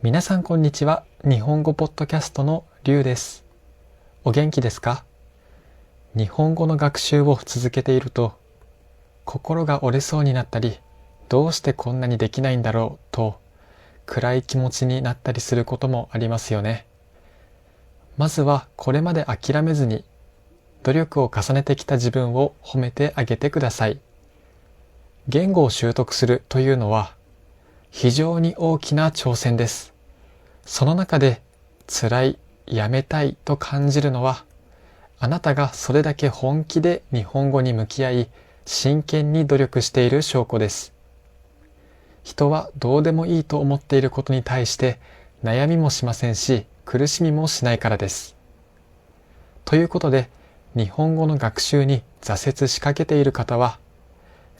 皆さんこんにちは。日本語ポッドキャストのりゅうです。お元気ですか？日本語の学習を続けていると、心が折れそうになったり、どうしてこんなにできないんだろうと、暗い気持ちになったりすることもありますよね。まずはこれまで諦めずに、努力を重ねてきた自分を褒めてあげてください。言語を習得するというのは、非常に大きな挑戦です。その中で辛い、やめたいと感じるのは、あなたがそれだけ本気で日本語に向き合い、真剣に努力している証拠です。人はどうでもいいと思っていることに対して悩みもしませんし、苦しみもしないからです。ということで、日本語の学習に挫折しかけている方は、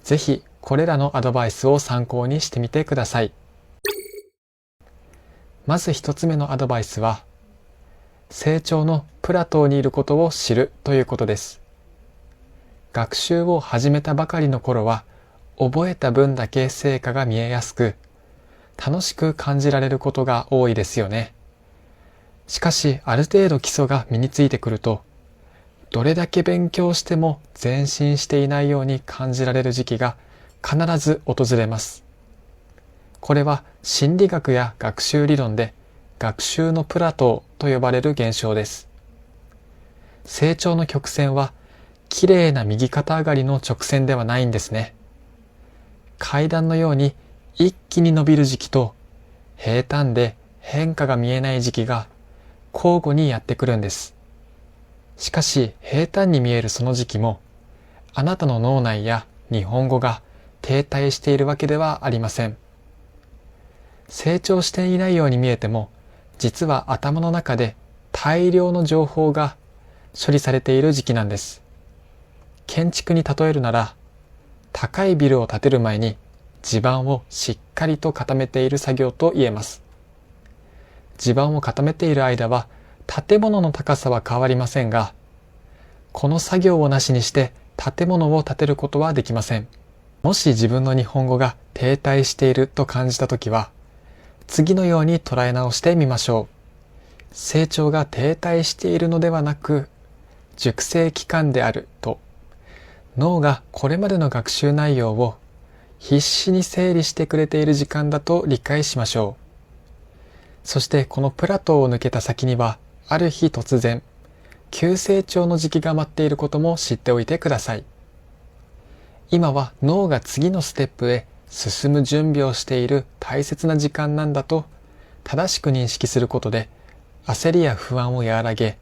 ぜひこれらのアドバイスを参考にしてみてください。まず一つ目のアドバイスは、成長のプラトーにいることを知るということです。学習を始めたばかりの頃は、覚えた分だけ成果が見えやすく、楽しく感じられることが多いですよね。しかし、ある程度基礎が身についてくると、どれだけ勉強しても前進していないように感じられる時期が必ず訪れます。これは心理学や学習理論で学習のプラトーと呼ばれる現象です。成長の曲線はきれいな右肩上がりの直線ではないんですね。階段のように一気に伸びる時期と平坦で変化が見えない時期が交互にやってくるんです。しかし平坦に見えるその時期もあなたの脳内や日本語が停滞しているわけではありません。成長していないように見えても、実は頭の中で大量の情報が処理されている時期なんです。建築に例えるなら、高いビルを建てる前に地盤をしっかりと固めている作業と言えます。地盤を固めている間は建物の高さは変わりませんが、この作業をなしにして建物を建てることはできません。もし自分の日本語が停滞していると感じたときは、次のように捉え直してみましょう。成長が停滞しているのではなく、熟成期間であると、脳がこれまでの学習内容を必死に整理してくれている時間だと理解しましょう。そしてこのプラトーを抜けた先には、ある日突然、急成長の時期が待っていることも知っておいてください。今は脳が次のステップへ進む準備をしている大切な時間なんだと正しく認識することで焦りや不安を和らげ、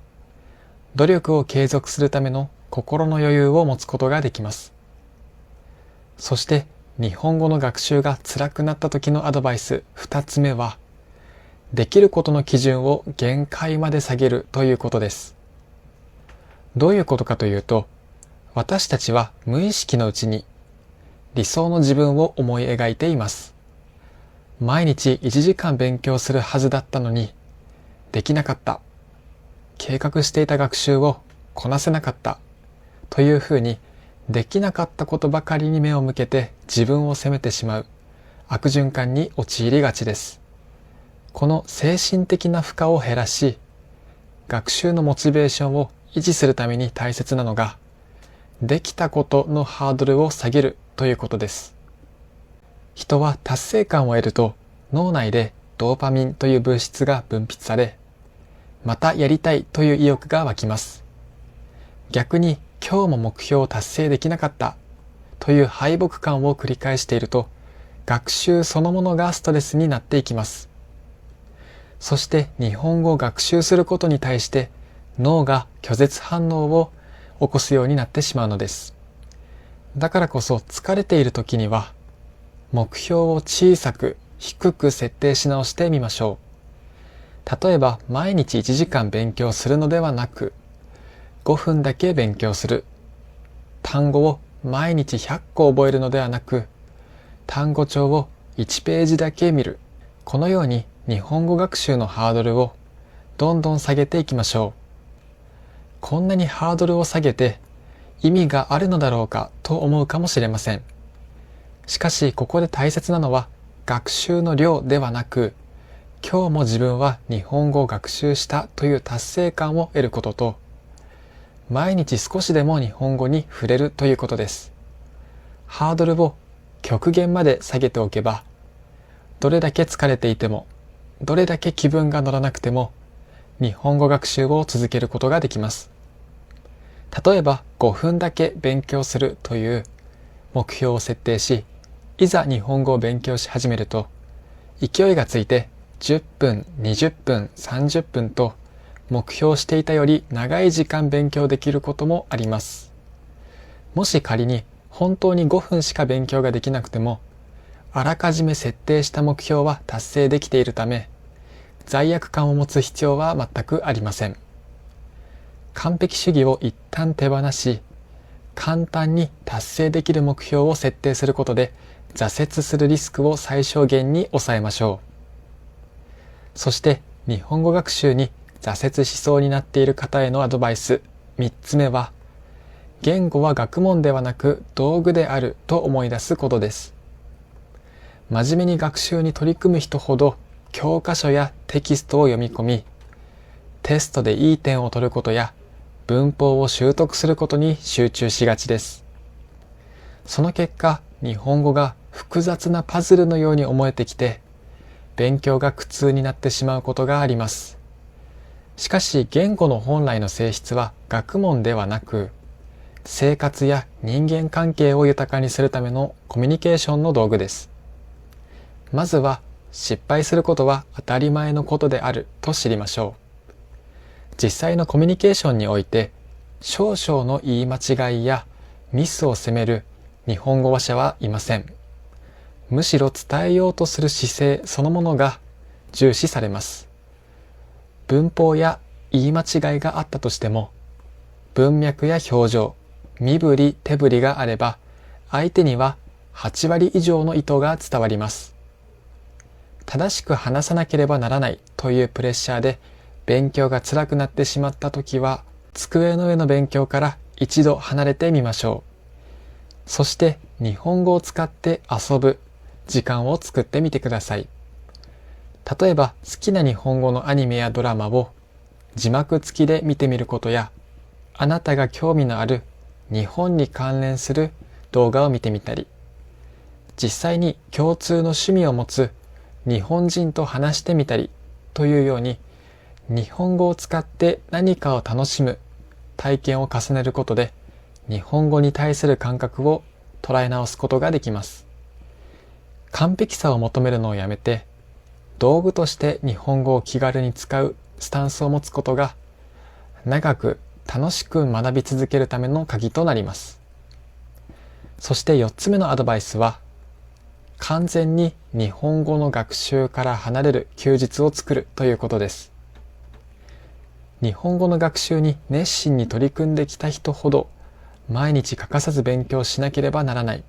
努力を継続するための心の余裕を持つことができます。そして日本語の学習が辛くなった時のアドバイス2つ目は、できることの基準を限界まで下げるということです。どういうことかというと、私たちは無意識のうちに理想の自分を思い描いています。毎日1時間勉強するはずだったのに、できなかった。計画していた学習をこなせなかった。というふうに、できなかったことばかりに目を向けて自分を責めてしまう悪循環に陥りがちです。この精神的な負荷を減らし、学習のモチベーションを維持するために大切なのが、できたことのハードルを下げるということです。人は達成感を得ると脳内でドーパミンという物質が分泌され、またやりたいという意欲が湧きます。逆に今日も目標を達成できなかったという敗北感を繰り返していると、学習そのものがストレスになっていきます。そして日本語を学習することに対して脳が拒絶反応を起こすようになってしまうのです。だからこそ疲れている時には、目標を小さく低く設定し直してみましょう。例えば毎日1時間勉強するのではなく、5分だけ勉強する。単語を毎日100個覚えるのではなく、単語帳を1ページだけ見る。このように日本語学習のハードルをどんどん下げていきましょう。こんなにハードルを下げて意味があるのだろうかと思うかもしれません。しかしここで大切なのは学習の量ではなく、今日も自分は日本語を学習したという達成感を得ることと、毎日少しでも日本語に触れるということです。ハードルを極限まで下げておけば、どれだけ疲れていても、どれだけ気分が乗らなくても、日本語学習を続けることができます。例えば5分だけ勉強するという目標を設定し、いざ日本語を勉強し始めると、勢いがついて10分、20分、30分と目標していたより長い時間勉強できることもあります。もし仮に本当に5分しか勉強ができなくても、あらかじめ設定した目標は達成できているため、罪悪感を持つ必要は全くありません。完璧主義を一旦手放し、簡単に達成できる目標を設定することで、挫折するリスクを最小限に抑えましょう。そして日本語学習に挫折しそうになっている方へのアドバイス3つ目は、言語は学問ではなく道具であると思い出すことです。真面目に学習に取り組む人ほど教科書やテキストを読み込み、テストでいい点を取ることや文法を習得することに集中しがちです。その結果、日本語が複雑なパズルのように思えてきて、勉強が苦痛になってしまうことがあります。しかし言語の本来の性質は学問ではなく、生活や人間関係を豊かにするためのコミュニケーションの道具です。まずは失敗することは当たり前のことであると知りましょう。実際のコミュニケーションにおいて、少々の言い間違いやミスを責める日本語話者はいません。むしろ伝えようとする姿勢そのものが重視されます。文法や言い間違いがあったとしても、文脈や表情、身振り手振りがあれば、相手には8割以上の意図が伝わります。正しく話さなければならないというプレッシャーで勉強が辛くなってしまったときは、机の上の勉強から一度離れてみましょう。そして日本語を使って遊ぶ時間を作ってみてください。例えば好きな日本語のアニメやドラマを字幕付きで見てみることや、あなたが興味のある日本に関連する動画を見てみたり、実際に共通の趣味を持つ日本人と話してみたりというように、日本語を使って何かを楽しむ体験を重ねることで、日本語に対する感覚を捉え直すことができます。完璧さを求めるのをやめて、道具として日本語を気軽に使うスタンスを持つことが、長く楽しく学び続けるための鍵となります。そして4つ目のアドバイスは、完全に日本語の学習から離れる休日を作るということです。日本語の学習に熱心に取り組んできた人ほど、毎日欠かさず勉強しなければならない。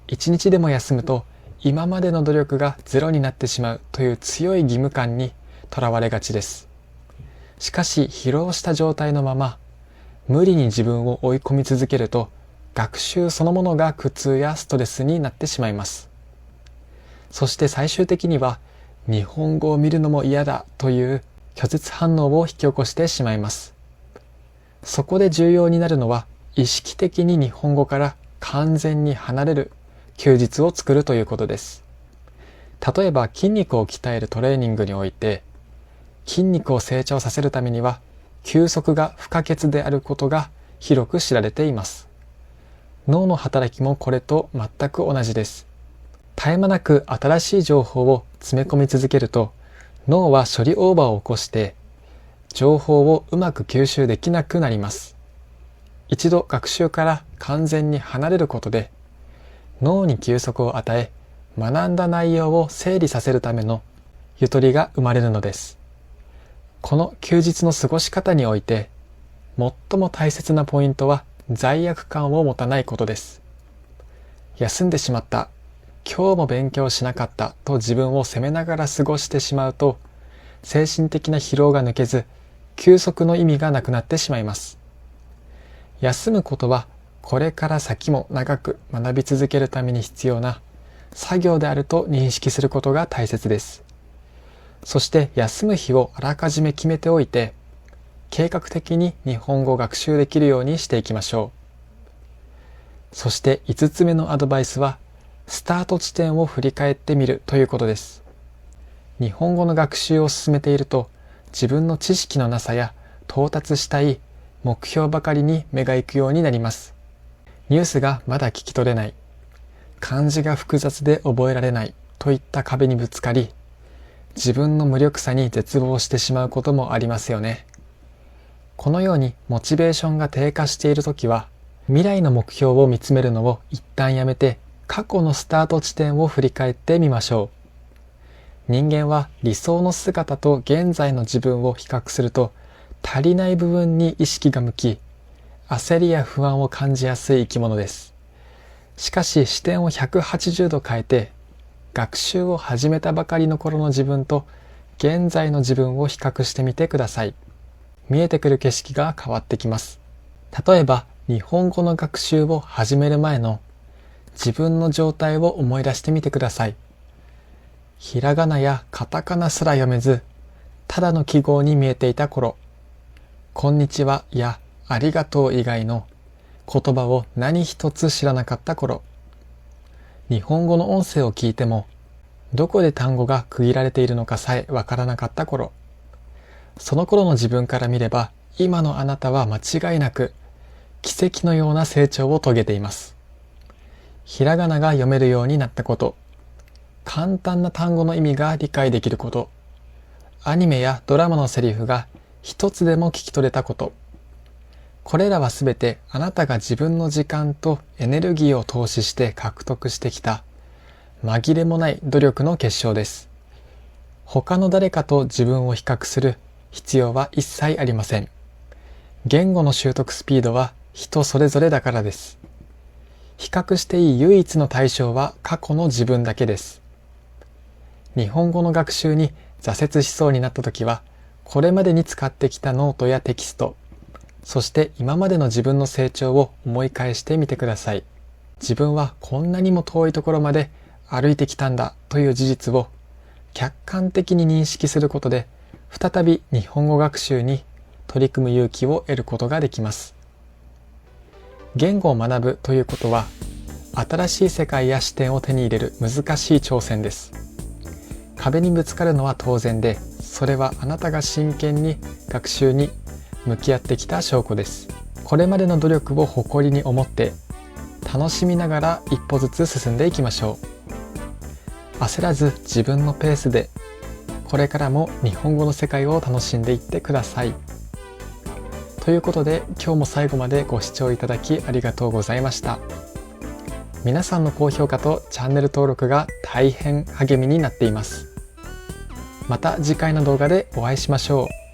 一日でも休むと、今までの努力がゼロになってしまうという強い義務感にとらわれがちです。しかし疲労した状態のまま無理に自分を追い込み続けると、学習そのものが苦痛やストレスになってしまいます。そして最終的には日本語を見るのも嫌だという拒絶反応を引き起こしてしまいます。そこで重要になるのは、意識的に日本語から完全に離れる休日を作るということです。例えば筋肉を鍛えるトレーニングにおいて、筋肉を成長させるためには休息が不可欠であることが広く知られています。脳の働きもこれと全く同じです。絶え間なく新しい情報を詰め込み続けると、脳は処理オーバーを起こして情報をうまく吸収できなくなります。一度学習から完全に離れることで、脳に休息を与え、学んだ内容を整理させるためのゆとりが生まれるのです。この休日の過ごし方において、最も大切なポイントは罪悪感を持たないことです。休んでしまった、今日も勉強しなかったと自分を責めながら過ごしてしまうと、精神的な疲労が抜けず、休息の意味がなくなってしまいます。休むことはこれから先も長く学び続けるために必要な作業であると認識することが大切です。そして休む日をあらかじめ決めておいて、計画的に日本語を学習できるようにしていきましょう。そして5つ目のアドバイスは、スタート地点を振り返ってみるということです。日本語の学習を進めていると、自分の知識のなさや到達したい目標ばかりに目が行くようになります。ニュースがまだ聞き取れない、漢字が複雑で覚えられないといった壁にぶつかり、自分の無力さに絶望してしまうこともありますよね。このようにモチベーションが低下しているときは、未来の目標を見つめるのを一旦やめて、過去のスタート地点を振り返ってみましょう。人間は理想の姿と現在の自分を比較すると、足りない部分に意識が向き、焦りや不安を感じやすい生き物です。しかし視点を180度変えて、学習を始めたばかりの頃の自分と現在の自分を比較してみてください。見えてくる景色が変わってきます。例えば、日本語の学習を始める前の自分の状態を思い出してみてください。ひらがなやカタカナすら読めず、ただの記号に見えていた頃、こんにちはやありがとう以外の言葉を何一つ知らなかった頃、日本語の音声を聞いても、どこで単語が区切られているのかさえわからなかった頃、その頃の自分から見れば、今のあなたは間違いなく奇跡のような成長を遂げています。ひらがなが読めるようになったこと、簡単な単語の意味が理解できること、アニメやドラマのセリフが一つでも聞き取れたこと、これらはすべてあなたが自分の時間とエネルギーを投資して獲得してきた紛れもない努力の結晶です。他の誰かと自分を比較する必要は一切ありません。言語の習得スピードは人それぞれだからです。比較していい唯一の対象は過去の自分だけです。日本語の学習に挫折しそうになったときは、これまでに使ってきたノートやテキスト、そして今までの自分の成長を思い返してみてください。自分はこんなにも遠いところまで歩いてきたんだという事実を客観的に認識することで、再び日本語学習に取り組む勇気を得ることができます。言語を学ぶということは、新しい世界や視点を手に入れる難しい挑戦です。壁にぶつかるのは当然で、それはあなたが真剣に学習に向き合ってきた証拠です。これまでの努力を誇りに思って、楽しみながら一歩ずつ進んでいきましょう。焦らず自分のペースで、これからも日本語の世界を楽しんでいってください。ということで、今日も最後までご視聴いただきありがとうございました。皆さんの高評価とチャンネル登録が大変励みになっています。また次回の動画でお会いしましょう。